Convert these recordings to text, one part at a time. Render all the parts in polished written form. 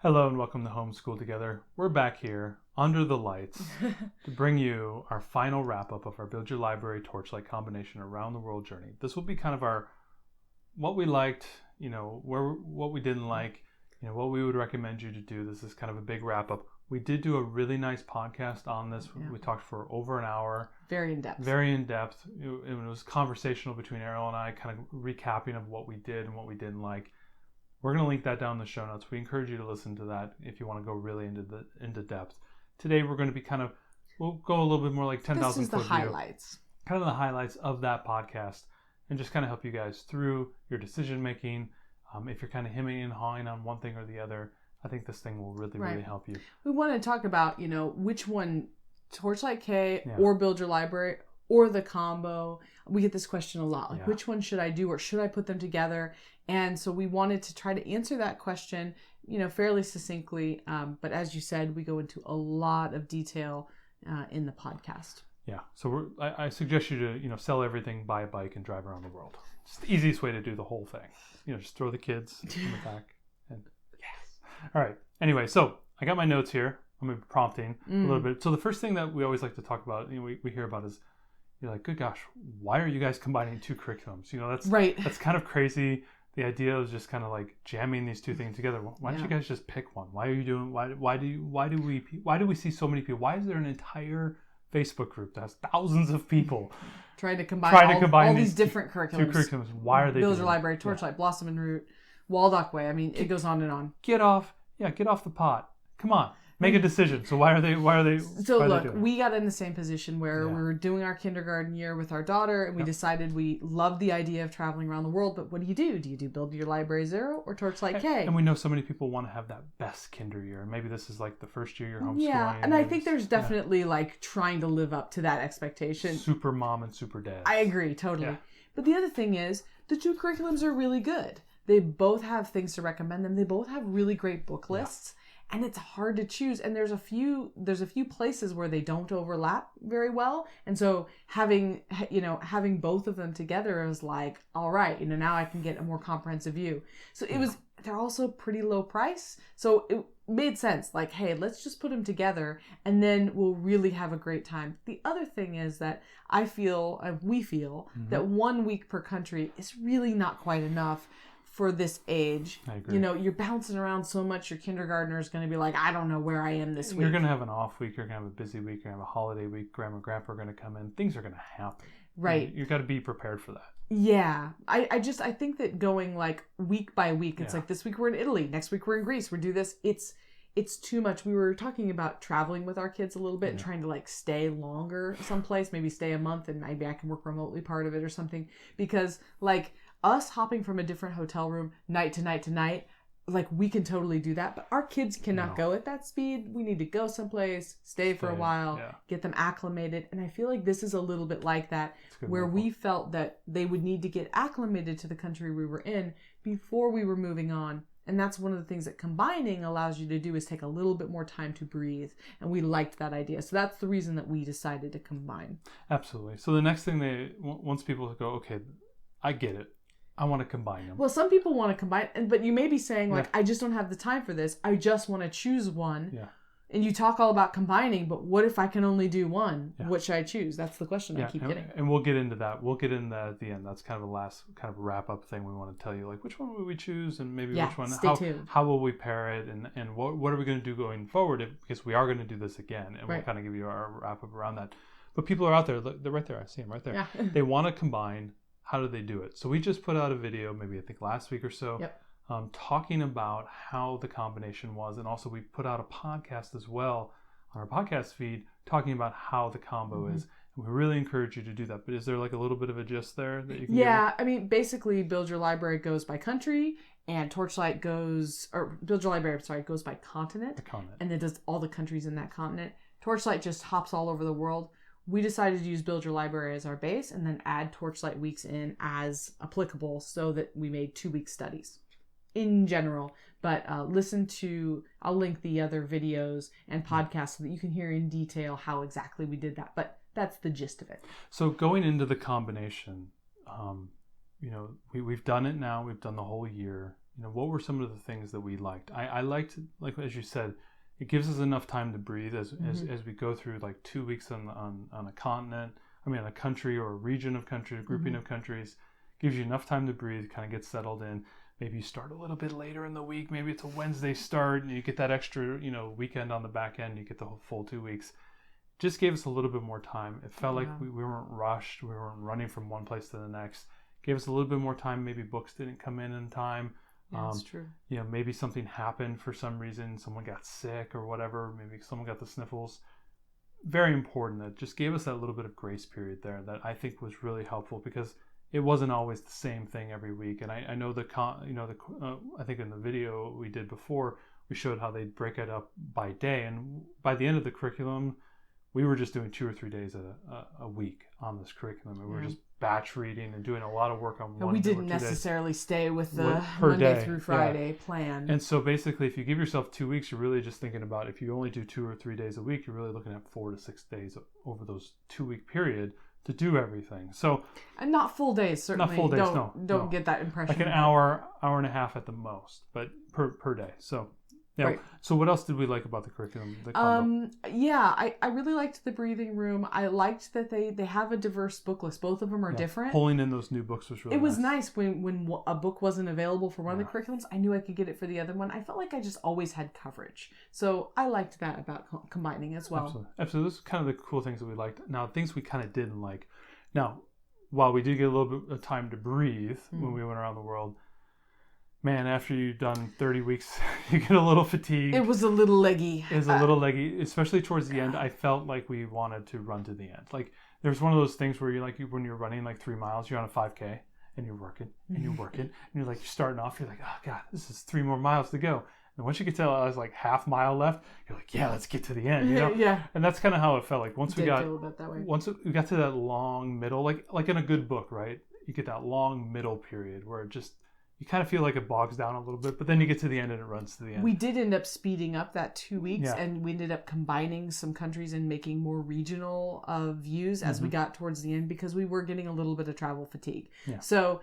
Hello and welcome to Homeschool Together. We're back here under the lights to bring you our final wrap-up of our Build Your Library Torchlight combination around the world journey. This will be kind of our what we liked, what we didn't like, what we would recommend you to do. This is kind of a big wrap-up. We did do a really nice podcast on this. Yeah. We talked for over an hour. Very in depth. It was conversational between Errol and I, kind of recapping of what we did and what we didn't like. We're going to link that down in the show notes. We encourage you to listen to that if you want to go really into depth. Today we're going to be we'll go a little bit more like 10,000 foot view. This is the highlights. Kind of the highlights of that podcast and just kind of help you guys through your decision making. If you're kind of hemming and hawing on one thing or the other, I think this thing will really help you. We want to talk about, which one, Torchlight K or Build Your Library or the combo. We get this question a lot, which one should I do or should I put them together? And so we wanted to try to answer that question, fairly succinctly. But as you said, we go into a lot of detail in the podcast. Yeah. So I suggest you to, sell everything, buy a bike, and drive around the world. It's the easiest way to do the whole thing. Just throw the kids in the back. And yes. All right. Anyway, so I got my notes here. I'm going to be prompting a little bit. So the first thing that we always like to talk about, we hear about is, you're like, good gosh, why are you guys combining two curriculums? That's kind of crazy. The idea is just kind of like jamming these two things together. Why don't you guys just pick one? Why are you doing? Why do we see so many people? Why is there an entire Facebook group that has thousands of people trying to combine all these different curriculums? Two curriculums. Why are they? Build Your Library, Torchlight, Blossom and Root, Waldock Way. I mean, it goes on and on. Get off the pot. Come on. Make a decision. So why are they? So look, we got in the same position where we were doing our kindergarten year with our daughter, and we decided we loved the idea of traveling around the world. But what do you do? Do you do Build Your Library 0 or Torchlight K? And we know so many people want to have that best kinder year. Maybe this is like the first year you're homeschooling. Yeah, and I think there's definitely like trying to live up to that expectation. Super mom and super dad. I agree totally. Yeah. But the other thing is, the two curriculums are really good. They both have things to recommend them. They both have really great book lists. Yeah. And it's hard to choose. And there's a few places where they don't overlap very well. And so having both of them together is like, all right, now I can get a more comprehensive view. So they're also pretty low price. So it made sense. Like, hey, let's just put them together and then we'll really have a great time. The other thing is that we feel that 1 week per country is really not quite enough for this age. I agree. You're bouncing around so much, your kindergartner is going to be like, I don't know where I am this week. You're going to have an off week, you're going to have a busy week, you're going to have a holiday week, grandma and grandpa are going to come in, things are going to happen. Right. You've got to be prepared for that. Yeah. I think that going like week by week, it's like this week we're in Italy, next week we're in Greece, we do this. It's too much. We were talking about traveling with our kids a little bit and trying to like stay longer someplace, maybe stay a month and maybe I can work remotely part of it or something. Because like us hopping from a different hotel room night to night to night, like we can totally do that. But our kids cannot go at that speed. We need to go someplace, stay for a while, get them acclimated. And I feel like this is a little bit like that, where we felt that they would need to get acclimated to the country we were in before we were moving on. And that's one of the things that combining allows you to do, is take a little bit more time to breathe. And we liked that idea. So that's the reason that we decided to combine. Absolutely. So the next thing once people go, okay, I get it, I want to combine them. Well, some people want to combine, but you may be saying like, I just don't have the time for this. I just want to choose one. Yeah. And you talk all about combining, but what if I can only do one? Yeah. What should I choose? That's the question I keep getting. And we'll get into that. We'll get into that at the end. That's kind of the last kind of wrap up thing we want to tell you. Like, which one would we choose, and maybe which one? Stay tuned. How will we pair it, and what are we going to do going forward? Because we are going to do this again, and we'll kind of give you our wrap up around that. But people are out there. They're right there. I see them right there. Yeah. They want to combine. How do they do it? So we just put out a video, maybe I think last week or so. Yep. Talking about how the combination was, and also we put out a podcast as well on our podcast feed talking about how the combo is. And we really encourage you to do that. But is there like a little bit of a gist there that you can give? I mean, basically Build Your Library goes by country, and Torchlight goes by continent. And it does all the countries in that continent. Torchlight just hops all over the world. We decided to use Build Your Library as our base and then add Torchlight weeks in as applicable, so that we made 2-week studies in general. But I'll link the other videos and podcasts so that you can hear in detail how exactly we did that. But that's the gist of it. So going into the combination, we've done it now. We've done the whole year. what were some of the things that we liked? I liked, like as you said, it gives us enough time to breathe as we go through like 2 weeks on a continent. I mean, a country or a region of country, a grouping of countries. Gives you enough time to breathe, kind of get settled in. Maybe you start a little bit later in the week. Maybe it's a Wednesday start, and you get that extra, weekend on the back end. You get the whole full 2 weeks. Just gave us a little bit more time. It felt like we weren't rushed. We weren't running from one place to the next. Gave us a little bit more time. Maybe books didn't come in time. Yeah, that's true. Maybe something happened for some reason. Someone got sick or whatever. Maybe someone got the sniffles. Very important. That just gave us that little bit of grace period there that I think was really helpful because it wasn't always the same thing every week. And I know I think in the video we did before, we showed how they break it up by day. And by the end of the curriculum, we were just doing 2 or 3 days a week on this curriculum. And we were just batch reading and doing a lot of work on one. We didn't necessarily stay with the Monday through Friday plan. And so basically, if you give yourself 2 weeks, you're really just thinking about, if you only do 2 or 3 days a week, you're really looking at 4 to 6 days over those 2 week period to do everything. So, and not full days, certainly. Not full days, Don't get that impression. Like an hour and a half at the most, but per day. So, yeah. Right. So what else did we like about the curriculum? I really liked the breathing room. I liked that they have a diverse book list. Both of them are different. Pulling in those new books was really nice. It was nice when a book wasn't available for one of the curriculums. I knew I could get it for the other one. I felt like I just always had coverage. So I liked that about combining as well. Absolutely. This is kind of the cool things that we liked. Now, things we kind of didn't like. Now, while we did get a little bit of time to breathe when we went around the world, man, after you've done 30 weeks, you get a little fatigued. It was a little leggy. Especially towards the end. I felt like we wanted to run to the end. Like, there's one of those things where when you're running like 3 miles, you're on a 5K, and you're working, and you're working, and you're starting off, you're like, oh God, this is 3 more miles to go. And once you get to like half mile left, you're like, yeah, let's get to the end, Yeah. And that's kind of how it felt like. Once we got to that long middle, like in a good book, right? You get that long middle period where it just, you kind of feel like it bogs down a little bit, but then you get to the end and it runs to the end. We did end up speeding up that 2 weeks, and we ended up combining some countries and making more regional views as we got towards the end, because we were getting a little bit of travel fatigue. Yeah. So,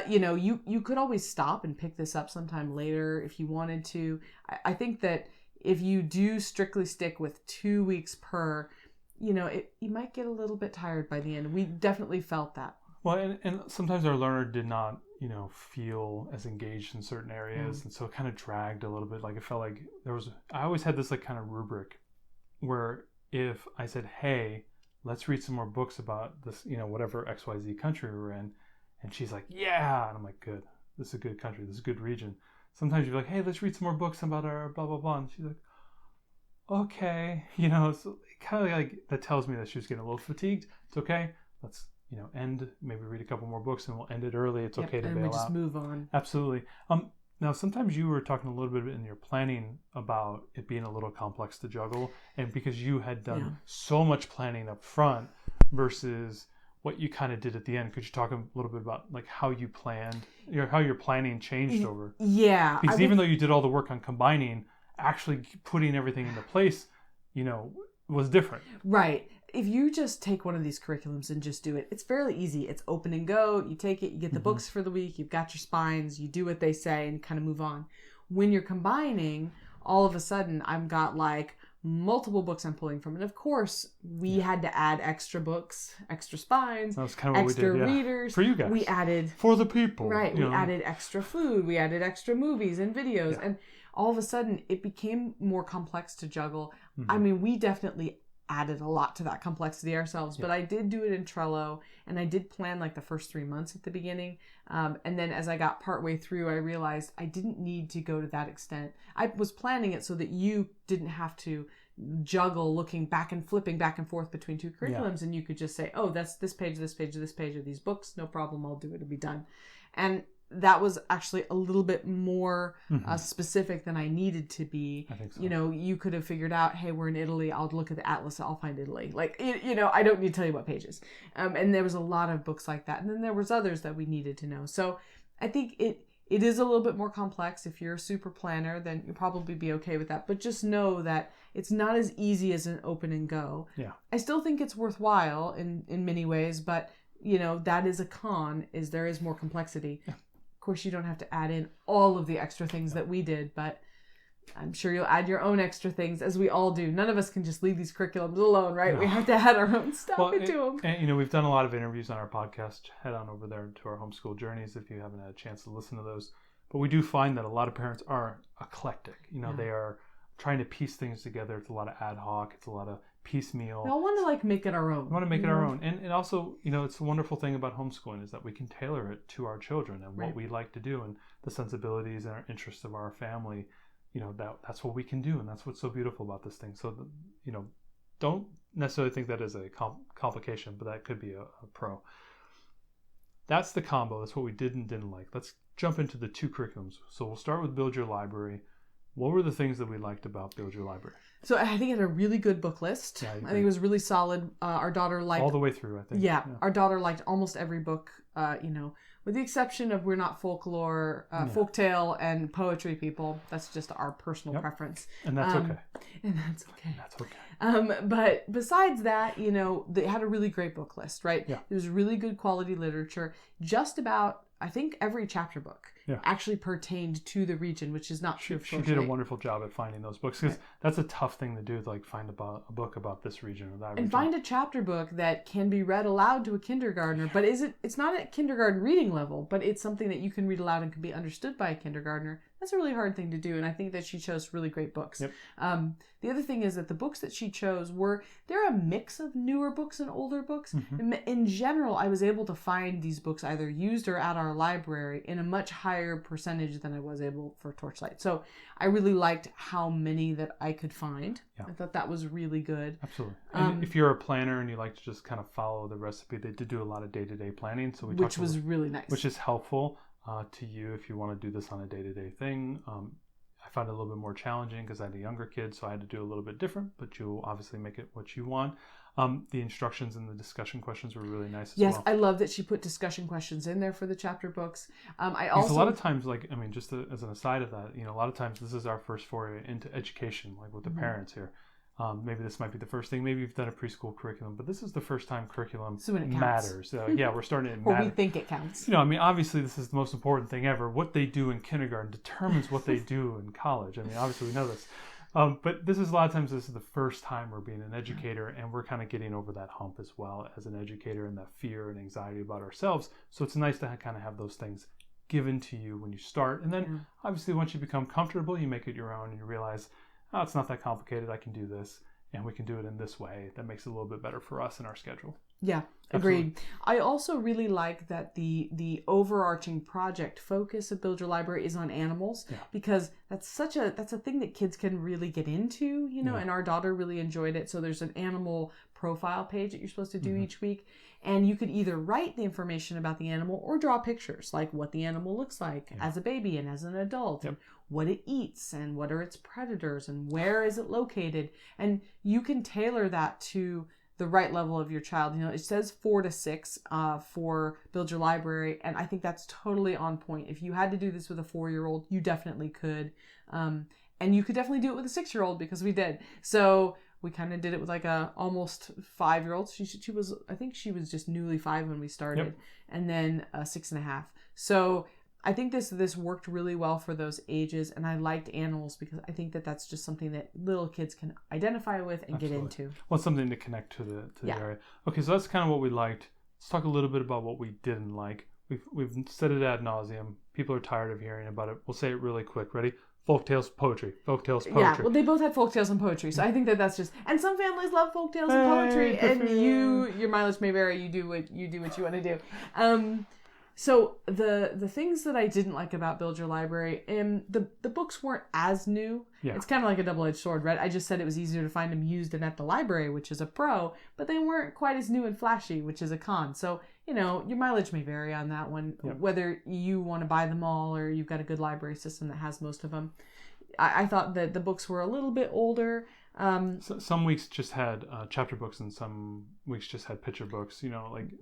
you could always stop and pick this up sometime later if you wanted to. I think that if you do strictly stick with 2 weeks per, you might get a little bit tired by the end. We definitely felt that. Well, and sometimes our learner did not, feel as engaged in certain areas. And so it kind of dragged a little bit. Like, it felt like I always had this like kind of rubric where if I said, hey, let's read some more books about this, whatever XYZ country we're in. And she's like, yeah. And I'm like, good. This is a good country. This is a good region. Sometimes you're like, hey, let's read some more books about our blah, blah, blah. And she's like, okay. So it kind of like, that tells me that she was getting a little fatigued. It's okay. Let's maybe read a couple more books and we'll end it early. It's okay to bail out. And we just move on. Absolutely. Now, sometimes you were talking a little bit in your planning about it being a little complex to juggle, and because you had done so much planning up front versus what you kind of did at the end. Could you talk a little bit about like how you planned, how your planning changed over? Yeah. Because even though you did all the work on combining, actually putting everything into place, was different. Right. If you just take one of these curriculums and just do it, it's fairly easy. It's open and go. You take it, you get the books for the week, you've got your spines, you do what they say and kind of move on. When you're combining, all of a sudden I've got like multiple books I'm pulling from. And of course, we had to add extra books, extra spines, that was kind of what extra we did, readers. For you guys. We added... For the people. Right. We added extra food. We added extra movies and videos. Yeah. And all of a sudden, it became more complex to juggle. I mean, we definitely added a lot to that complexity ourselves, but I did do it in Trello, and I did plan like the first 3 months at the beginning. And then as I got partway through, I realized I didn't need to go to that extent. I was planning it so that you didn't have to juggle looking back and flipping back and forth between two curriculums, and you could just say, oh, that's this page, this page, this page of these books. No problem. I'll do it. It'll be done. And that was actually a little bit more specific than I needed to be. I think so. You could have figured out, hey, we're in Italy. I'll look at the atlas. I'll find Italy. Like, I don't need to tell you what pages. And there was a lot of books like that. And then there was others that we needed to know. So I think it is a little bit more complex. If you're a super planner, then you'll probably be okay with that. But just know that it's not as easy as an open and go. Yeah. I still think it's worthwhile in many ways, but that is a con, is there is more complexity. Yeah. course, you don't have to add in all of the extra things that we did, but I'm sure you'll add your own extra things, as we all do. None of us can just leave these curriculums alone, right? No. We have to add our own stuff into them. And, we've done a lot of interviews on our podcast. Head on over there to our homeschool journeys if you haven't had a chance to listen to those. But we do find that a lot of parents are eclectic. They are trying to piece things together. It's a lot of ad hoc. It's a lot of piecemeal. We all want to make it our own. We want to make it our own. And also, it's a wonderful thing about homeschooling is that we can tailor it to our children and what we like to do and the sensibilities and our interests of our family. That's what we can do, and that's what's so beautiful about this thing. So, don't necessarily think that is a complication, but that could be a pro. That's the combo. That's what we did and didn't like. Let's jump into the 2 curriculums. So we'll start with Build Your Library. What were the things that we liked about Build Your Library? So I think it had a really good book list. Yeah, I think it was really solid. Our daughter liked... all the way through, I think. Yeah, our daughter liked almost every book, with the exception of we're not folklore, folktale, and poetry people. That's just our personal preference. And that's okay. And that's okay. That's okay. But besides that, they had a really great book list, right? Yeah. It was really good quality literature. Just about, I think, every chapter book actually pertained to the region, which is not true of She did a wonderful job at finding those books, because that's a tough thing to do, like find a book about this region or that region. And find a chapter book that can be read aloud to a kindergartner, but it's not at kindergarten reading level, but it's something that you can read aloud and can be understood by a kindergartner. That's a really hard thing to do, and I think that she chose really great books. Yep. The other thing is that the books that she chose they're a mix of newer books and older books. Mm-hmm. In general, I was able to find these books either used or at our library in a much higher percentage than I was able for Torchlight. So I really liked how many that I could find. Yeah. I thought that was really good. Absolutely. And if you're a planner and you like to just kind of follow the recipe, they did do a lot of day-to-day planning. So which was really nice. Which is helpful. To you if you want to do this on a day-to-day thing. I found it a little bit more challenging because I had a younger kid, so I had to do a little bit different, but you obviously make it what you want. The instructions and the discussion questions were really nice as well. Yes, I love that she put discussion questions in there for the chapter books. Because a lot of times, just as an aside of that, a lot of times this is our first foray into education, like with the parents here. Maybe this might be the first thing. Maybe you've done a preschool curriculum, but this is the first time curriculum matters. We're starting to matter. Or we think it counts. Obviously this is the most important thing ever. What they do in kindergarten determines what they do in college. Obviously we know this. But this is a lot of times this is the first time we're being an educator, and we're kind of getting over that hump as well as an educator and that fear and anxiety about ourselves. So it's nice to kind of have those things given to you when you start. And then obviously once you become comfortable, you make it your own and you realize, oh, it's not that complicated. I can do this, and we can do it in this way. That makes it a little bit better for us in our schedule. Yeah, agreed. Absolutely. I also really like that the overarching project focus of Build Your Library is on animals, because that's a thing that kids can really get into, and our daughter really enjoyed it. So there's an animal profile page that you're supposed to do each week, and you could either write the information about the animal or draw pictures, like what the animal looks like as a baby and as an adult, and what it eats and what are its predators and where is it located. And you can tailor that to the right level of your child. It says 4 to 6 for Build Your Library, and I think that's totally on point. If you had to do this with a 4-year-old, you definitely could. And you could definitely do it with a 6-year-old, because we did. So we kind of did it with like a almost 5-year-old. She was, I think she was just newly 5 when we started, and then 6.5. So I think this worked really well for those ages, and I liked animals because I think that's just something that little kids can identify with and get into. Well, it's something to connect to the area. Okay, so that's kind of what we liked. Let's talk a little bit about what we didn't like. We've said it ad nauseum. People are tired of hearing about it. We'll say it really quick. Ready? Folktales, poetry. Folktales, poetry. Yeah, well, they both had folktales and poetry, so I think that's just. And some families love folktales and poetry, and your mileage may vary. You do what you want to do. So the things that I didn't like about Build Your Library, the books weren't as new. Yeah. It's kind of like a double-edged sword, right? I just said it was easier to find them used and at the library, which is a pro, but they weren't quite as new and flashy, which is a con. So, your mileage may vary on that one, whether you want to buy them all or you've got a good library system that has most of them. I thought that the books were a little bit older. So some weeks just had chapter books, and some weeks just had picture books.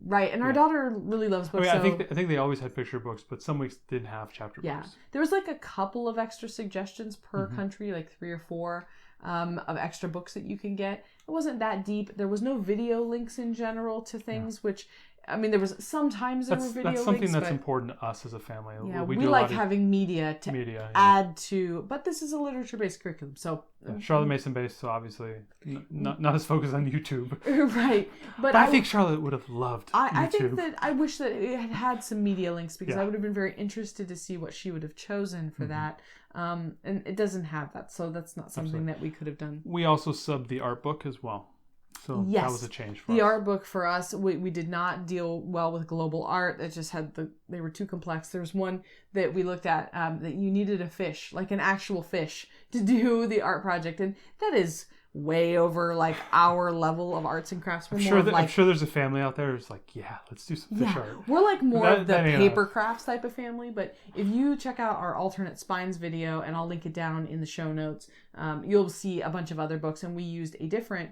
Right. And our daughter really loves books. I think they always had picture books, but some weeks didn't have chapter books. Yeah, there was like a couple of extra suggestions per country, like 3 or 4 of extra books that you can get. It wasn't that deep. There was no video links in general to things, which I mean, there was sometimes there were video That's something links, that's but important to us as a family. yeah, we we do a like lot of having media to media, add to, but this is a literature-based curriculum, so Charlotte Mason based, so obviously not as focused on YouTube. right. But I think Charlotte would have loved YouTube. I think that I wish that it had had some media links because Yeah. I would have been very interested to see what she would have chosen for that. And it doesn't have that, so that's not something that we could have done. We also subbed the art book as well. So Yes. that was a change for us. The art book for us, we did not deal well with global art. It just had they were too complex. There was one that we looked at that you needed a fish, like an actual fish, to do the art project. And that is way over like our level of arts and crafts. I'm sure there's a family out there who's like, yeah, let's do some fish art. We're like more of the paper crafts type of family. But if you check out our alternate spines video, and I'll link it down in the show notes, you'll see a bunch of other books. And we used a different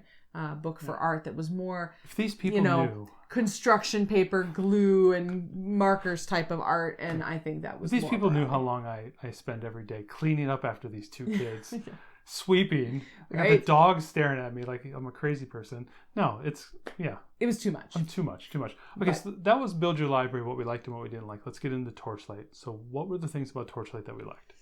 book for art that was more, if these people knew, construction paper, glue, and markers type of art, and I think that was. If these people knew how long I spend every day cleaning up after these two kids, sweeping, I got the dog staring at me like I'm a crazy person. No, it was too much. Too much. Okay, so that was Build Your Library, what we liked and what we didn't like. Let's get into Torchlight. So what were the things about Torchlight that we liked?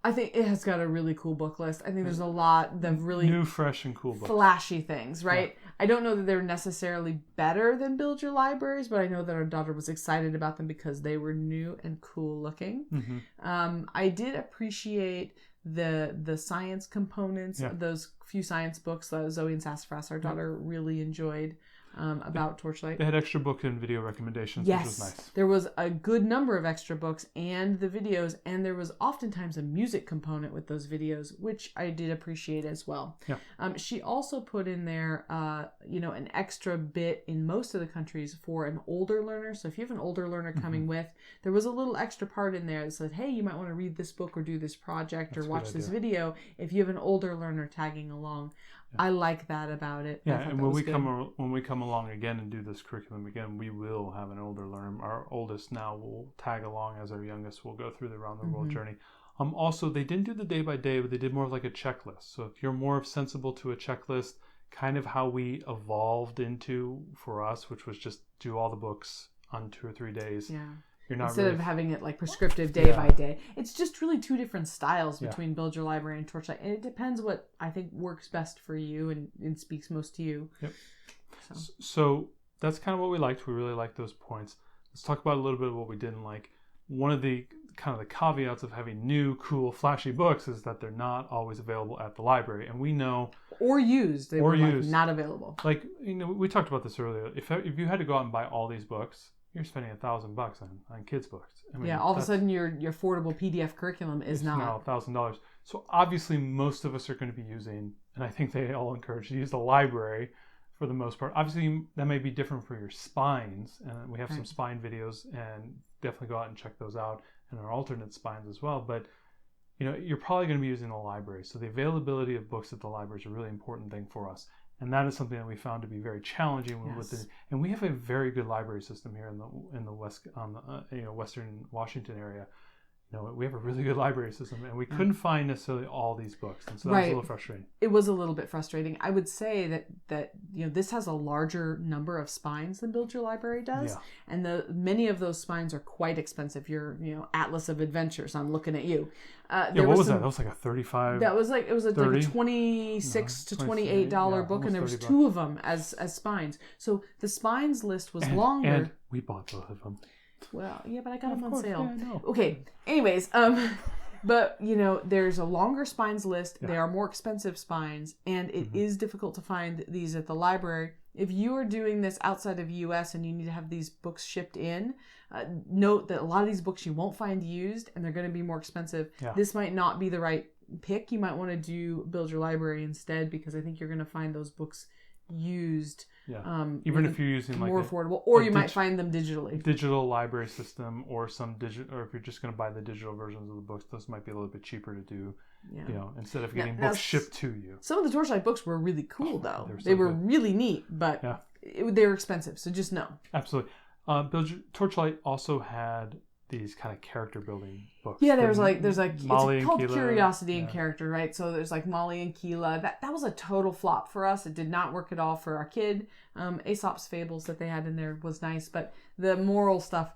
I think it has got a really cool book list. I think there's a lot of really new, fresh, and cool books. Flashy things, right? Yeah. I don't know that they're necessarily better than Build Your Libraries, but I know that our daughter was excited about them because they were new and cool looking. Mm-hmm. I did appreciate the science components of those few science books that Zoe and Sassafras, our daughter, really enjoyed. About Torchlight. They had extra book and video recommendations, yes, which was nice. There was a good number of extra books and the videos, and there was oftentimes a music component with those videos, which I did appreciate as well. Yeah. She also put in there, an extra bit in most of the countries for an older learner. So if you have an older learner coming with, there was a little extra part in there that said, hey, you might want to read this book or do this project or watch this video if you have an older learner tagging along. Yeah. I like that about it. Yeah, and when we come along again and do this curriculum again, we will have an older learner. Our oldest now will tag along as our youngest will go through the around the world journey. Also, they didn't do the day by day, but they did more of like a checklist. So if you're more sensible to a checklist, kind of how we evolved into for us, which was just do all the books on 2 or 3 days. Yeah. Instead of having it like prescriptive day by day. It's just really two different styles between Build Your Library and Torchlight. And it depends what I think works best for you and speaks most to you. Yep. So that's kind of what we liked. We really liked those points. Let's talk about a little bit of what we didn't like. One of the kind of the caveats of having new, cool, flashy books is that they're not always available at the library. And we know... Or used. They were like not available. Like, we talked about this earlier. If you had to go out and buy all these books... You're spending $1,000 on kids' books. I mean, all of a sudden your affordable PDF curriculum is not now $1,000. So obviously most of us are going to be using, and I think they all encourage you to use the library for the most part. Obviously that may be different for your spines, and we have some spine videos, and definitely go out and check those out, and our alternate spines as well. But you're probably going to be using the library, so the availability of books at the library is a really important thing for us. And that is something that we found to be very challenging and we have a very good library system here in the west Western Washington area. We have a really good library system, and we couldn't find necessarily all these books, and so that was a little frustrating. It was a little bit frustrating. I would say that this has a larger number of spines than Build Your Library does, and many of those spines are quite expensive. Your Atlas of Adventures. I'm looking at you. What was that? That was like a $35. That was like it was like a $26 to $28 book, and there was 2 of them as spines. So the spines list was longer. And we bought both of them. Well, yeah, but I got them on sale. Yeah, okay. Anyways, but there's a longer spines list. Yeah. They are more expensive spines, and it is difficult to find these at the library. If you are doing this outside of the U.S. and you need to have these books shipped in, note that a lot of these books you won't find used, and they're going to be more expensive. Yeah. This might not be the right pick. You might want to do Build Your Library instead, because I think you're going to find those books used. Yeah. Even if you're using like more affordable, or you might find them digitally. Digital library system, or some digital, or if you're just going to buy the digital versions of the books, those might be a little bit cheaper to do. Yeah. Instead of getting books shipped to you. Some of the Torchlight books were really cool, though. They were really neat, but they were expensive. So just know. Absolutely. Torchlight also had these kind of character building books. Yeah, there's like Molly it's called and Keela, Curiosity and Character, right? So there's like Molly and Keela. That was a total flop for us. It did not work at all for our kid. Aesop's Fables that they had in there was nice, but the moral stuff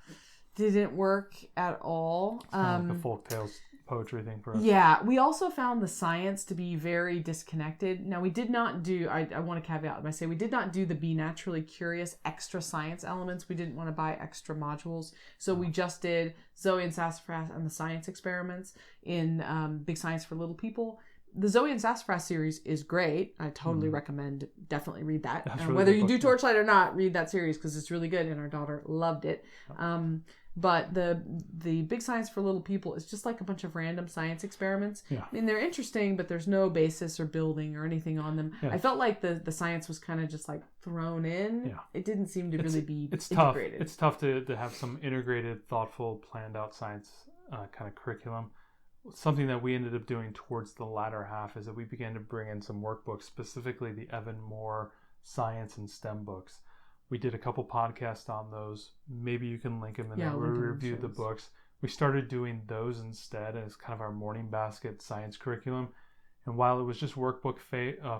didn't work at all. It's kind of like the folk tales poetry thing for us. Yeah, we also found the science to be very disconnected. Now, we did not do, I want to caveat by saying we did not do the Be Naturally Curious extra science elements. We didn't want to buy extra modules. So we just did Zoe and Sassafras and the science experiments in Big Science for Little People. The Zoe and Sassafras series is great. I totally recommend, definitely read that. Really whether you book, do Torchlight or not, read that series because it's really good and our daughter loved it. But the Big Science for Little People is just like a bunch of random science experiments. Yeah. I mean, they're interesting, but there's no basis or building or anything on them. Yeah. I felt like the science was kind of just like thrown in. Yeah. It didn't seem to really be integrated. It's tough to have some integrated, thoughtful, planned out science kind of curriculum. Something that we ended up doing towards the latter half is that we began to bring in some workbooks, specifically the Evan Moore science and STEM books. We did a couple podcasts on those. Maybe you can link them in there where we reviewed the books. We started doing those instead as kind of our morning basket science curriculum. And while it was just workbook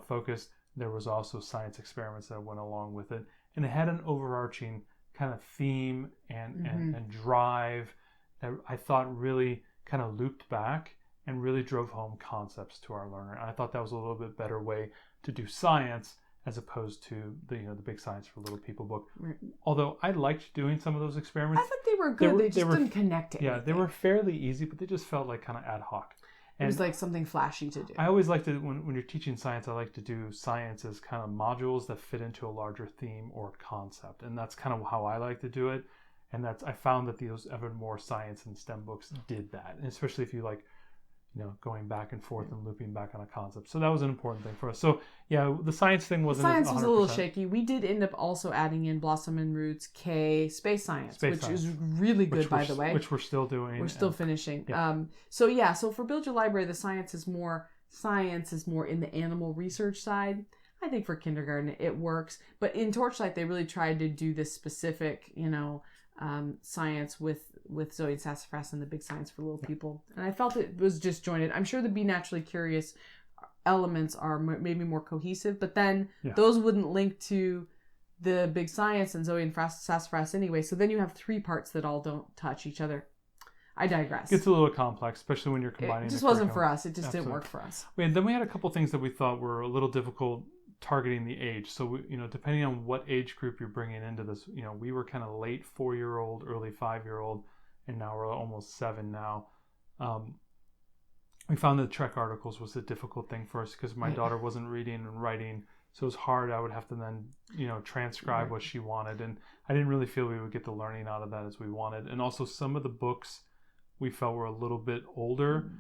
focused, there was also science experiments that went along with it. And it had an overarching kind of theme and drive that I thought really kind of looped back and really drove home concepts to our learner. And I thought that was a little bit better way to do science as opposed to the Big Science for Little People book. Right. Although I liked doing some of those experiments. I thought they were good. They just didn't connect to anything. Yeah, they were fairly easy, but they just felt like kind of ad hoc. And it was like something flashy to do. I always like to, when you're teaching science, I like to do science as kind of modules that fit into a larger theme or concept. And that's kind of how I like to do it. And I found that those Evan Moore science and STEM books did that. And especially if you like, going back and forth and looping back on a concept. So that was an important thing for us. So yeah, the science thing wasn't. Science was a little shaky. We did end up also adding in Blossom and Roots K Space Science, which is really good, by the way. Which we're still doing. We're still finishing. Yeah. So for Build Your Library, the science is more in the animal research side. I think for kindergarten it works, but in Torchlight they really tried to do this specific, science with Zoe and Sassafras and the Big Science for Little People, and I felt it was disjointed. I'm sure the Be Naturally Curious elements are maybe more cohesive, but then those wouldn't link to the Big Science and Zoe and Sassafras anyway. So then you have three parts that all don't touch each other. I digress. It gets a little complex, especially when you're combining. It just wasn't for us. It just didn't work for us. And then we had a couple things that we thought were a little difficult targeting the age. So we, depending on what age group you're bringing into this, we were kind of late 4-year-old, early 5-year-old, and now we're almost 7 now. We found that Trek articles was a difficult thing for us because my daughter wasn't reading and writing, so it was hard. I would have to then transcribe what she wanted, and I didn't really feel we would get the learning out of that as we wanted. And also some of the books we felt were a little bit older.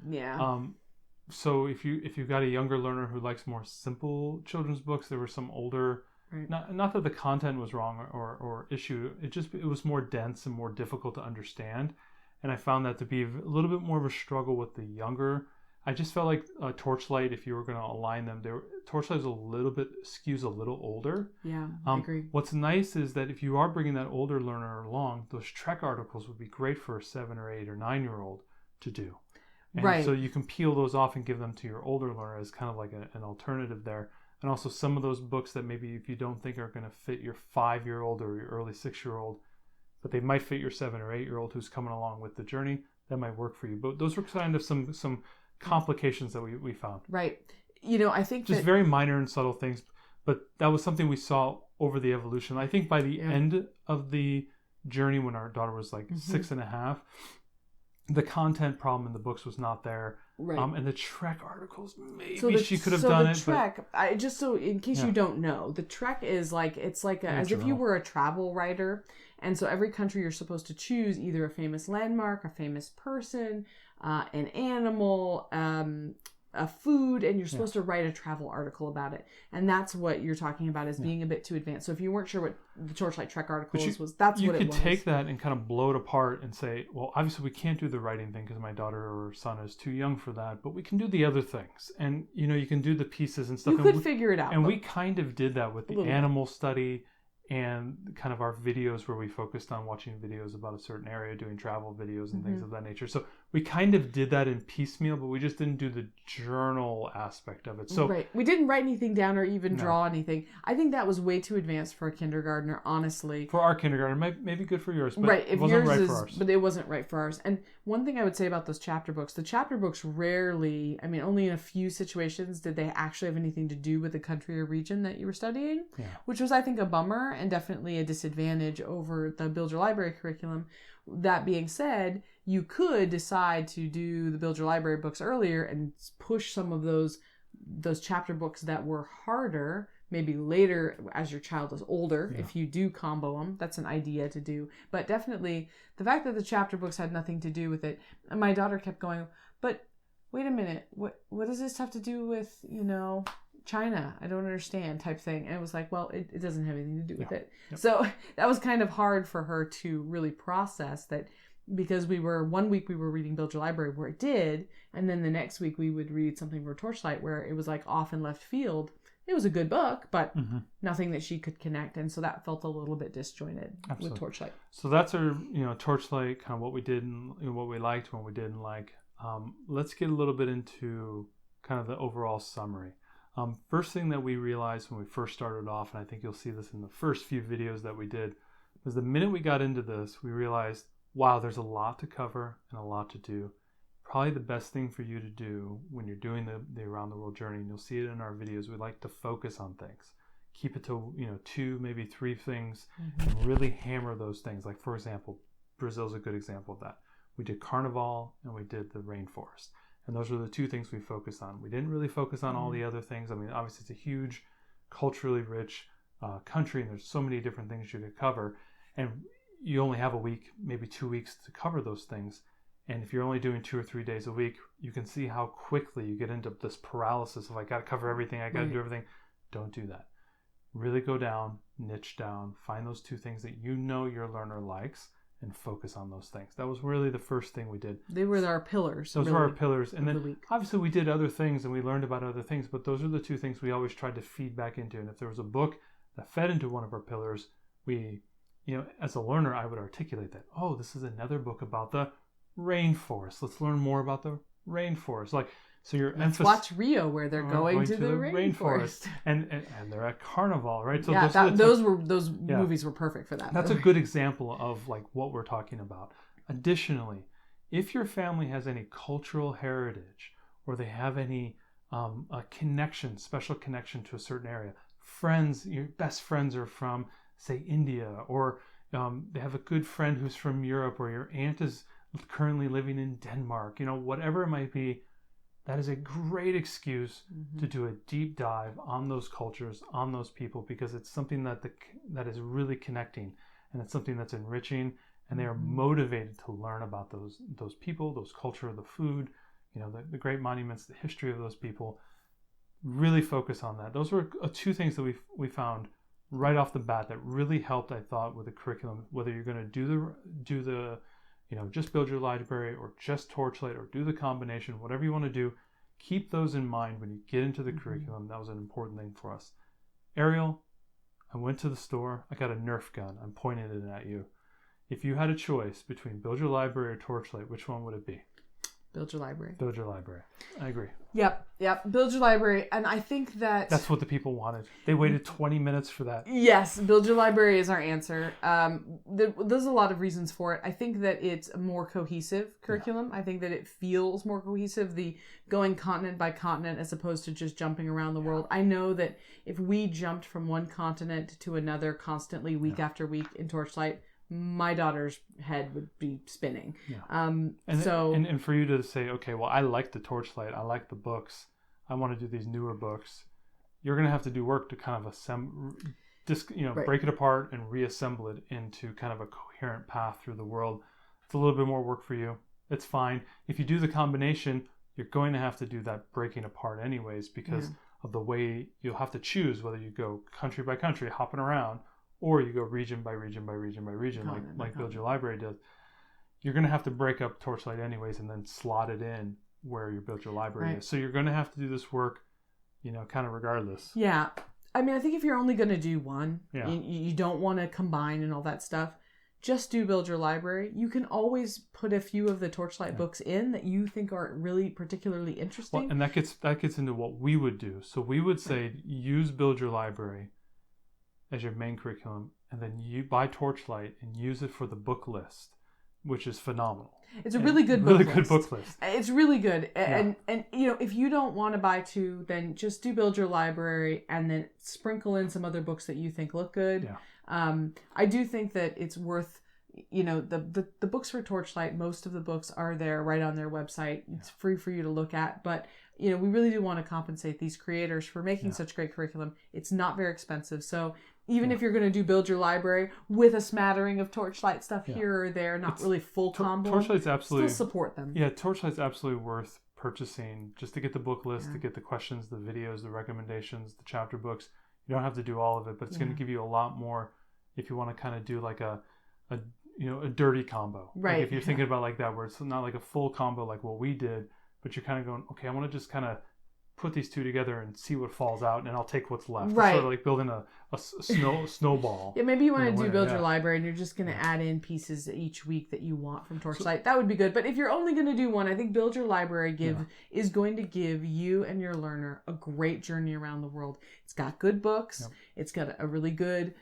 So if you've got a younger learner who likes more simple children's books, there were some older. Right. Not that the content was wrong or issue. It was more dense and more difficult to understand, and I found that to be a little bit more of a struggle with the younger. I just felt like Torchlight, if you were going to align them, Torchlight is skews a little older. Yeah, I agree. What's nice is that if you are bringing that older learner along, those Trek articles would be great for a 7 or 8 or 9-year-old to do. And so you can peel those off and give them to your older learner as kind of like an alternative there. And also some of those books that maybe if you don't think are going to fit your 5-year-old or your early 6-year-old, but they might fit your 7 or 8-year-old who's coming along with the journey, that might work for you. But those were kind of some complications that we found. Right. I think just very minor and subtle things, but that was something we saw over the evolution. I think by the end of the journey, when our daughter was like 6.5, the content problem in the books was not there. Right. And the Trek articles, maybe she could have done it. So the Trek, just so in case you don't know, the Trek is as if you were a travel writer. And so every country you're supposed to choose either a famous landmark, a famous person, an animal, a food, and you're supposed to write a travel article about it. And that's what you're talking about as being a bit too advanced. So if you weren't sure what the Torchlight Trek article that's what it was. You could take that and kind of blow it apart and say, well, obviously we can't do the writing thing because my daughter or son is too young for that, but we can do the other things. And, you can do the pieces and stuff. You could figure it out. And we kind of did that with the animal study and kind of our videos where we focused on watching videos about a certain area, doing travel videos and things of that nature. So we kind of did that in piecemeal, but we just didn't do the journal aspect of it. So right. We didn't write anything down or even draw anything. I think that was way too advanced for a kindergartner, honestly. For our kindergarten, maybe good for yours, but right. it wasn't right for ours. But it wasn't right for ours. And one thing I would say about those chapter books, the chapter books rarely, I mean, only in a few situations did they actually have anything to do with the country or region that you were studying, which was, I think, a bummer and definitely a disadvantage over the Build Your Library curriculum. That being said, you could decide to do the Build Your Library books earlier and push some of those chapter books that were harder maybe later as your child is older. If you do combo them, that's an idea to do. But definitely the fact that the chapter books had nothing to do with it, and my daughter kept going, but wait a minute, what does this have to do with, China? I don't understand, type thing. And it was like, well, it doesn't have anything to do with it. Yep. So that was kind of hard for her to really process that, because one week we were reading Build Your Library where it did, and then the next week we would read something for Torchlight where it was like off in left field. It was a good book, but nothing that she could connect. And so that felt a little bit disjointed with Torchlight. So that's our, Torchlight, kind of what we did and what we liked, what we didn't like. Let's get a little bit into kind of the overall summary. First thing that we realized when we first started off, and I think you'll see this in the first few videos that we did, was the minute we got into this, we realized, wow, there's a lot to cover and a lot to do. Probably the best thing for you to do when you're doing the around the world journey, and you'll see it in our videos, we like to focus on things. Keep it to 2, maybe 3 things, and really hammer those things. Like, for example, Brazil's a good example of that. We did Carnival and we did the rainforest. And those were the 2 things we focused on. We didn't really focus on all the other things. I mean, obviously it's a huge, culturally rich country, and there's so many different things you could cover. And you only have a week, maybe 2 weeks to cover those things. And if you're only doing 2 or 3 days a week, you can see how quickly you get into this paralysis of, I got to cover everything, I got to do everything. Don't do that. Really go down, niche down, find those 2 things that your learner likes, and focus on those things. That was really the first thing we did. They were our pillars. Those were our pillars. And then obviously we did other things and we learned about other things, but those are the 2 things we always tried to feed back into. And if there was a book that fed into one of our pillars, we, as a learner, I would articulate that, oh, this is another book about the rainforest. Let's learn more about the rainforest. So your emphasis. Watch Rio, where they're going to the rainforest, and they're at Carnival, right? So those movies were perfect for that. That's a good example of what we're talking about. Additionally, if your family has any cultural heritage, or they have any a special connection to a certain area, friends, your best friends are from, say, India, or they have a good friend who's from Europe, or your aunt is currently living in Denmark, whatever it might be. That is a great excuse to do a deep dive on those cultures, on those people, because it's something that is really connecting, and it's something that's enriching, and they are motivated to learn about those people, those culture, the food, the great monuments, the history of those people. Really focus on that. Those were 2 things that we found right off the bat that really helped, I thought, with the curriculum. Whether you're going to do the just Build Your Library or just Torchlight or do the combination, whatever you want to do, keep those in mind when you get into the curriculum. That was an important thing for us. Ariel, I went to the store. I got a Nerf gun. I'm pointing it at you. If you had a choice between Build Your Library or Torchlight, which one would it be? Build Your Library. Build Your Library. I agree. Yep. Build Your Library. And I think that's what the people wanted. They waited 20 minutes for that. Yes, Build Your Library is our answer. There's a lot of reasons for it. I think that it's a more cohesive curriculum. I think that it feels more cohesive, the going continent by continent as opposed to just jumping around the world. I know that if we jumped from one continent to another constantly week after week in Torchlight, my daughter's head would be spinning. And for you to say, okay, well, I like the Torchlight, I like the books, I want to do these newer books, you're going to have to do work to kind of break it apart and reassemble it into kind of a coherent path through the world. It's a little bit more work for you. It's fine. If you do the combination, you're going to have to do that breaking apart anyways, because of the way you'll have to choose whether you go country by country, hopping around, or you go region by region by region by region, like Build Your Library does. You're going to have to break up Torchlight anyways and then slot it in where your Build Your Library is. So you're going to have to do this work, kind of regardless. Yeah. I mean, I think if you're only going to do one, Yeah. you don't want to combine and all that stuff, just do build your library. You can always put a few of the Torchlight books in that you think are really particularly interesting. Well, and that gets into what we would do. So we would say use build your library as your main curriculum, and then you buy Torchlight and use it for the book list, which is phenomenal. It's a really good book list. Good book list. It's really good. And you know, if you don't want to buy two, then just do build your library and then sprinkle in some other books that you think look good. Yeah. I do think that it's worth, you know, the books for Torchlight, most of the books are there right on their website. It's free for you to look at, but you know, we really do want to compensate these creators for making such great curriculum. It's not very expensive. So even if you're going to do build your library with a smattering of Torchlight stuff here or there, not really full combo, Torchlight's absolutely still support them. Yeah, Torchlight's absolutely worth purchasing just to get the book list, to get the questions, the videos, the recommendations, the chapter books. You don't have to do all of it, but it's going to give you a lot more if you want to kind of do like a dirty combo. Right. Like if you're thinking about like that, where it's not like a full combo like what we did, but you're kind of going, okay, I want to just kind of put these two together and see what falls out, and I'll take what's left. Right. It's sort of like building a snowball. Yeah, maybe you want to do build your library and you're just going to add in pieces each week that you want from Torchlight. That would be good. But if you're only going to do one, I think build your library is going to give you and your learner a great journey around the world. It's got good books. Yep. It's got a really good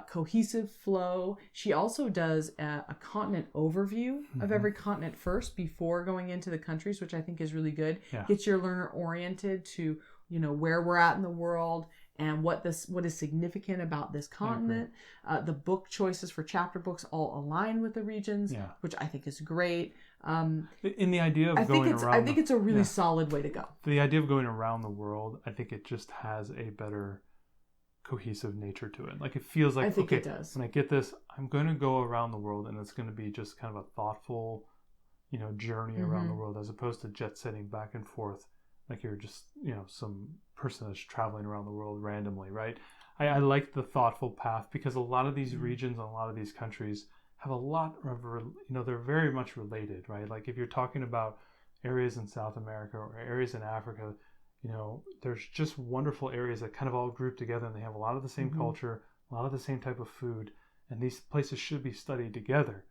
cohesive flow. She also does a continent overview of every continent first before going into the countries, which I think is really good. Yeah. Gets your learner oriented to, you know, where we're at in the world and what is significant about this continent. The book choices for chapter books all align with the regions, which I think is great. In the idea of I think it's a really solid way to go. The idea of going around the world, I think it just has a better cohesive nature to it. Like it feels like, okay, it does. When I get this, I'm going to go around the world, and it's going to be just kind of a thoughtful, you know, journey around the world, as opposed to jet setting back and forth like you're just, you know, some person that's traveling around the world randomly, right? I like the thoughtful path, because a lot of these regions and a lot of these countries have a lot of, you know, they're very much related, right? Like if you're talking about areas in South America or areas in Africa, you know, there's just wonderful areas that kind of all group together, and they have a lot of the same culture, a lot of the same type of food, and these places should be studied together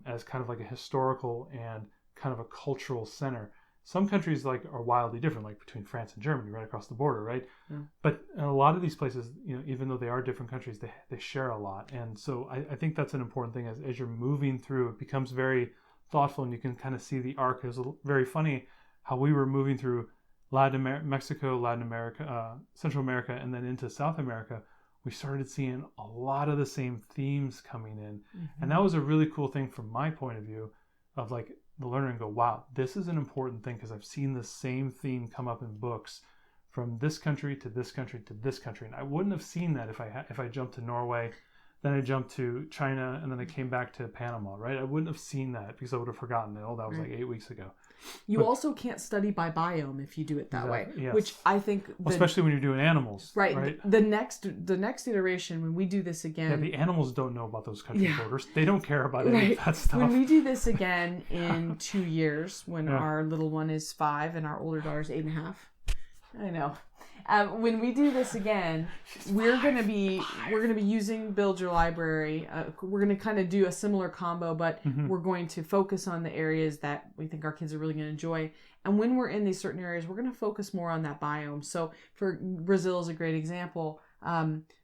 as kind of like a historical and kind of a cultural center. Some countries like are wildly different, like between France and Germany, right across the border, right? Yeah. But in a lot of these places, you know, even though they are different countries, they share a lot. And so I think that's an important thing. As you're moving through, it becomes very thoughtful, and you can kind of see the arc. It was very funny how we were moving through Mexico, Latin America, Central America, and then into South America. We started seeing a lot of the same themes coming in. And that was a really cool thing from my point of view, of like the learner, and go, wow, this is an important thing, because I've seen the same theme come up in books from this country to this country to this country. And I wouldn't have seen that if I jumped to Norway, then I jumped to China, and then I came back to Panama, right? I wouldn't have seen that, because I would have forgotten it. Oh, that was like 8 weeks ago. You also can't study by biome if you do it that way, yes. which I think... especially when you're doing animals. Right. The next iteration, when we do this again... the animals don't know about those country borders. They don't care about any of that stuff. When we do this again in 2 years, when our little one is 5 and our older daughter's 8.5... I know. When we do this again, we're gonna be using Build Your Library. We're gonna kind of do a similar combo, but we're going to focus on the areas that we think our kids are really gonna enjoy. And when we're in these certain areas, we're gonna focus more on that biome. So for Brazil is a great example.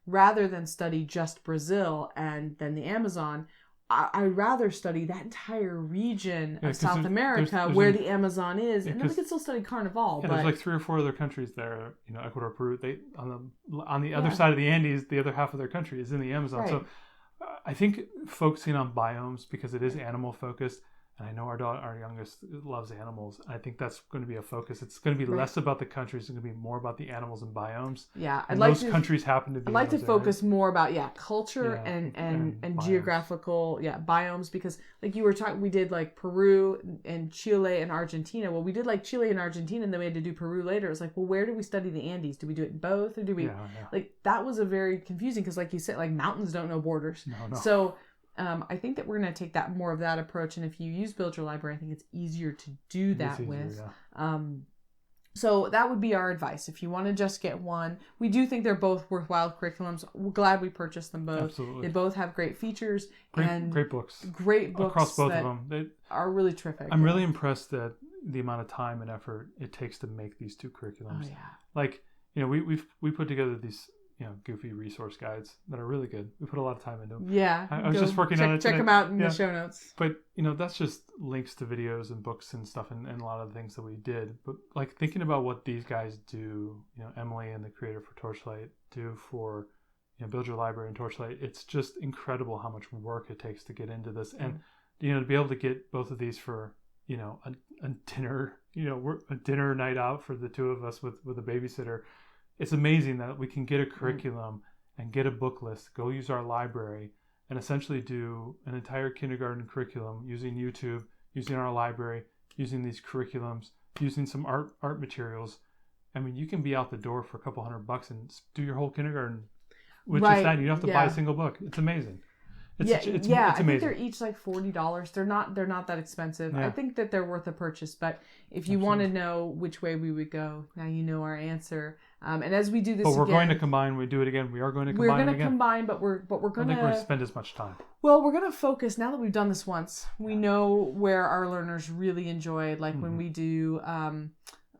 Rather than study just Brazil and then the Amazon, I'd rather study that entire region of South America where the Amazon is, and then we can still study Carnival. Yeah, there's like 3 or 4 other countries there. You know, Ecuador, Peru. They on the other side of the Andes, the other half of their country is in the Amazon. Right. So I think focusing on biomes, because it is animal focused, and I know our youngest loves animals. I think that's going to be a focus. It's going to be less about the countries. It's going to be more about the animals and biomes. Yeah, those countries happen to be. I'd like to focus more about culture and geographical biomes, because like you were talking, we did like Peru and Chile and Argentina. Well, we did like Chile and Argentina, and then we had to do Peru later. It was like, well, where do we study the Andes? Do we do it in both, or do we like that was a very confusing, because like you said, like mountains don't know borders. No. So. I think that we're going to take more of that approach, and if you use Build Your Library, I think it's easier to do that with. So that would be our advice. If you want to just get one, we do think they're both worthwhile curriculums. We're glad we purchased them both. Absolutely. They both have great features Great books. Great books across both that of them. are really terrific. I'm really impressed that the amount of time and effort it takes to make these two curriculums. Oh yeah. Like, we put together these goofy resource guides that are really good. We put a lot of time into them. Yeah. I was just working on it today. Check them out in the show notes. But, that's just links to videos and books and stuff and a lot of the things that we did. But, like, thinking about what these guys do, Emily and the creator for Torchlight do for, Build Your Library and Torchlight, it's just incredible how much work it takes to get into this. And, to be able to get both of these for, a dinner, a dinner night out for the two of us with a babysitter. It's amazing that we can get a curriculum and get a book list, go use our library, and essentially do an entire kindergarten curriculum using YouTube, using our library, using these curriculums, using some art materials. I mean, you can be out the door for a couple $100 and do your whole kindergarten with just that. You don't have to buy a single book. It's amazing. It's amazing. I think they're each like $40. They're not that expensive. Yeah. I think that they're worth a purchase. But if you want to know which way we would go, now you know our answer. And as we do this, but we're going to combine. We do it again. We are going to combine. We're going to combine, but we're going to. I think we're going to spend as much time. Well, we're going to focus now that we've done this once. We know where our learners really enjoyed, like when we do UK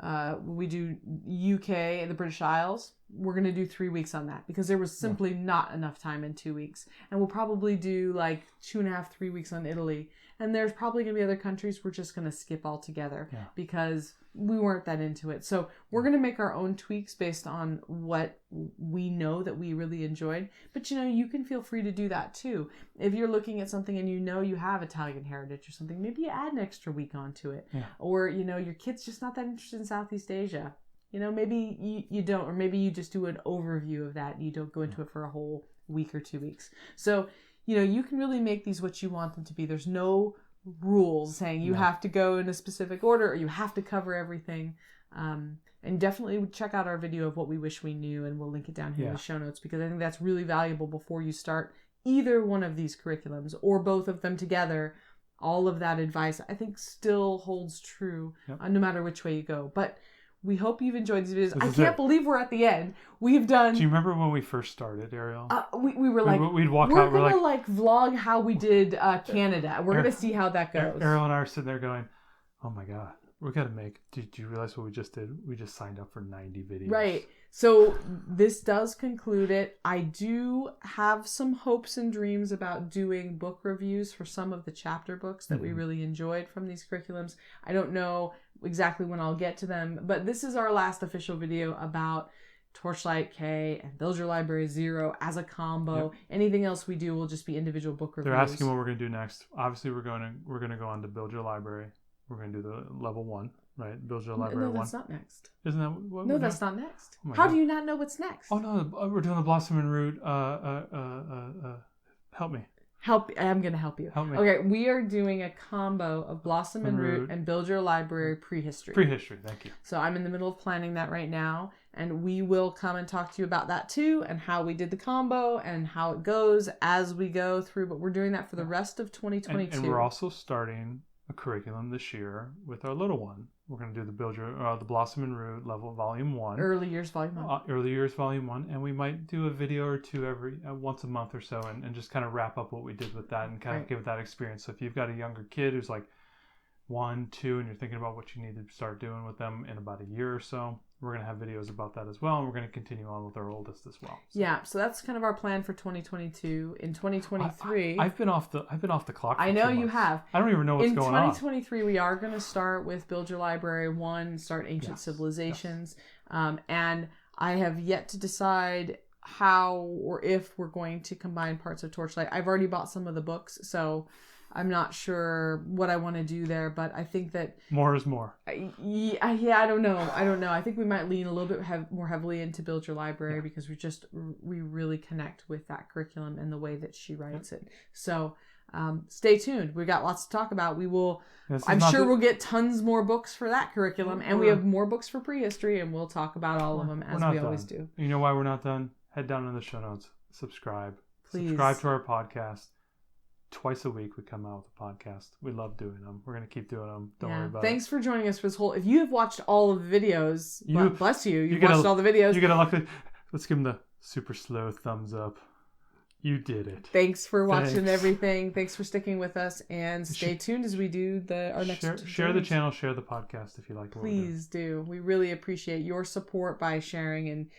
and the British Isles. We're going to do 3 weeks on that because there was simply not enough time in 2 weeks. And we'll probably do like 2.5, 3 weeks on Italy. And there's probably going to be other countries we're just going to skip altogether because we weren't that into it. So we're going to make our own tweaks based on what we know that we really enjoyed. But you can feel free to do that too. If you're looking at something and you have Italian heritage or something, maybe you add an extra week onto it. Yeah. Or, your kid's just not that interested in Southeast Asia. Maybe you don't, or maybe you just do an overview of that and you don't go into it for a whole week or 2 weeks. So, you can really make these what you want them to be. There's no rules saying you have to go in a specific order or you have to cover everything. And definitely check out our video of what we wish we knew, and we'll link it down here in the show notes because I think that's really valuable before you start either one of these curriculums or both of them together. All of that advice, I think, still holds true no matter which way you go. But we hope you've enjoyed these videos. I can't believe we're at the end. We've done... Do you remember when we first started, Ariel? We were like... We'd walk out, we're going to vlog how we did Canada. We're going to see how that goes. Ariel and I are sitting there going, oh my God, we got to make... Do you realize what we just did? We just signed up for 90 videos. Right. So this does conclude it. I do have some hopes and dreams about doing book reviews for some of the chapter books that we really enjoyed from these curriculums. I don't know exactly when I'll get to them, but this is our last official video about Torchlight K and Build Your Library 0 as a combo. Anything else we do will just be individual book reviews. They're asking what we're going to do next. Obviously, we're going to go on to Build Your Library. We're going to do the level 1, right? Build Your Library 1. No, that's not next. Isn't that what? No, that's not next. How do you not know what's next? Oh no, we're doing the Blossom and Root. Help me. I'm going to help you. Help me. Okay, we are doing a combo of Blossom and Root and Build Your Library Prehistory. Prehistory, thank you. So I'm in the middle of planning that right now, and we will come and talk to you about that too, and how we did the combo and how it goes as we go through. But we're doing that for the rest of 2022. And we're also starting a curriculum this year with our little one. We're going to do the Blossom and Root level volume 1. Early Years volume 1. Early Years volume 1, and we might do a video or two every once a month or so, and just kind of wrap up what we did with that and kind of give it that experience. So if you've got a younger kid who's like 1, 2, and you're thinking about what you need to start doing with them in about a year or so, we're going to have videos about that as well, and we're going to continue on with our oldest as well. So that's kind of our plan for 2022. In 2023, I've been off the clock. I know you have. I don't even know what's going on. In 2023, we are going to start with Build Your Library 1, start Ancient Civilizations, and I have yet to decide how or if we're going to combine parts of Torchlight. I've already bought some of the books, so I'm not sure what I want to do there, but I think that more is more. I don't know. I think we might lean a little bit more heavily into Build Your Library because we really connect with that curriculum and the way that she writes it. So stay tuned. We got lots to talk about. I'm sure we'll get tons more books for that curriculum, and we have more books for prehistory, and we'll talk about all of them as we always do. You know why we're not done? Head down in the show notes. Subscribe. Please. Subscribe to our podcast. twice a week we come out with a podcast. We love doing them. We're going to keep doing them. Don't worry about Thanks for joining us for this whole... If you have watched all of the videos, bless you. You've get watched all the videos. You're going to let's give them the super slow thumbs up. You did it. Thanks for watching everything. Thanks for sticking with us, and stay tuned as we do our next. Share the channel, share the podcast if you like. Please do. We really appreciate your support by sharing and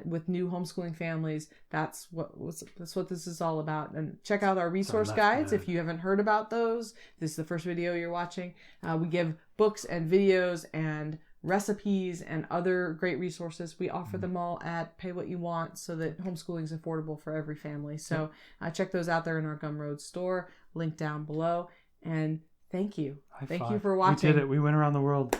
with new homeschooling families. That's what this is all about. And check out our resource guides if you haven't heard about those. This is the first video you're watching. We give books and videos and recipes and other great resources. We offer them all at Pay What You Want so that homeschooling is affordable for every family. So check those out there in our Gumroad store, link down below. And thank you. Thank you for watching. We did it. We went around the world.